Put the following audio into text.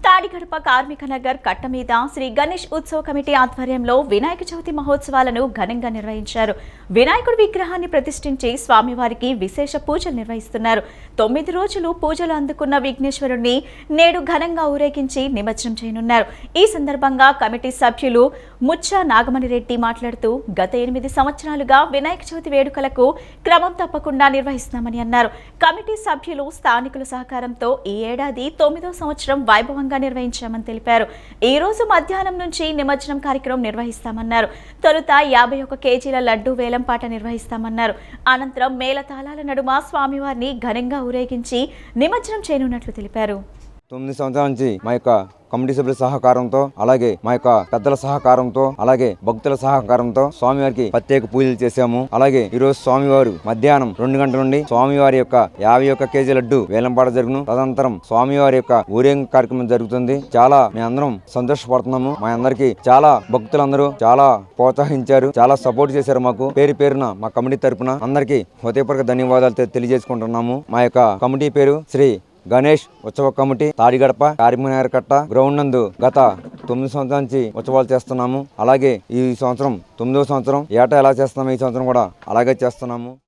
తాడిగడప కార్మిక నగర్ కట్ట మీద శ్రీ గణేష్ ఉత్సవ కమిటీ ఆధ్వర్యంలో వినాయక చవితి మహోత్సవాలను ఘనంగా నిర్వహించారు. వినాయకుడి విగ్రహాన్ని ప్రతిష్ఠించి స్వామివారికి విశేష పూజలు నిర్వహిస్తున్నారు. 9 రోజులు పూజలు అందుకున్న విఘ్నేశ్వరుడిని నేడు ఘనంగా ఊరేగించి నిమజ్జనం చేయనున్నారు. ఈ సందర్భంగా కమిటీ సభ్యులు ముచ్చ నాగమణిరెడ్డి మాట్లాడుతూ గత 8 సంవత్సరాలుగా వినాయక చవితి వేడుకలకు క్రమం తప్పకుండా నిర్వహిస్తున్నామని అన్నారు. కమిటీ సభ్యులు స్థానికుల సహకారంతో ఈ ఏడాది 9వ సంవత్సరం వైభవంగా నిర్వహించామని తెలిపారు. ఈ రోజు మధ్యాహ్నం నుంచి నిమజ్జనం కార్యక్రమం నిర్వహిస్తామన్నారు. తొలుత 51 కేజీల లడ్డూ వేలంపాట నిర్వహిస్తామన్నారు. అనంతరం మేళతాళాల నడుమ స్వామివారిని ఘనంగా ఊరేగించి నిమజ్జనం చేయనున్నట్లు తెలిపారు. 9 సంవత్సరాల నుంచి మా యొక్క కమిటీ సభ్యుల సహకారంతో, అలాగే మా యొక్క పెద్దల సహకారంతో, అలాగే భక్తుల సహకారంతో స్వామివారికి ప్రత్యేక పూజలు చేశాము. అలాగే ఈ రోజు స్వామివారు మధ్యాహ్నం 2 గంటల నుండి స్వామివారి యొక్క 51 కేజీ లడ్డు వేలంపాట జరుగును. తదనంతరం స్వామివారి యొక్క ఊరేగింపు కార్యక్రమం జరుగుతుంది. చాలా మేము అందరం సంతోషపడుతున్నాము. మా అందరికి చాలా భక్తులందరూ చాలా ప్రోత్సహించారు, చాలా సపోర్ట్ చేశారు. మాకు పేరు పేరున మా కమిటీ తరపున అందరికి హృదయపూర్వక ధన్యవాదాలు తెలియజేసుకుంటున్నాము. మా యొక్క కమిటీ పేరు శ్రీ గణేష్ ఉత్సవ కమిటీ, తాడిగడప కార్మిక నగర్ కట్ట గ్రౌండ్ నందు గత 9 సంవత్సరాల నుంచి ఉత్సవాలు చేస్తున్నాము. అలాగే ఈ సంవత్సరం 9వ సంవత్సరం ఏటా ఎలా చేస్తున్నాము, ఈ సంవత్సరం కూడా అలాగే చేస్తున్నాము.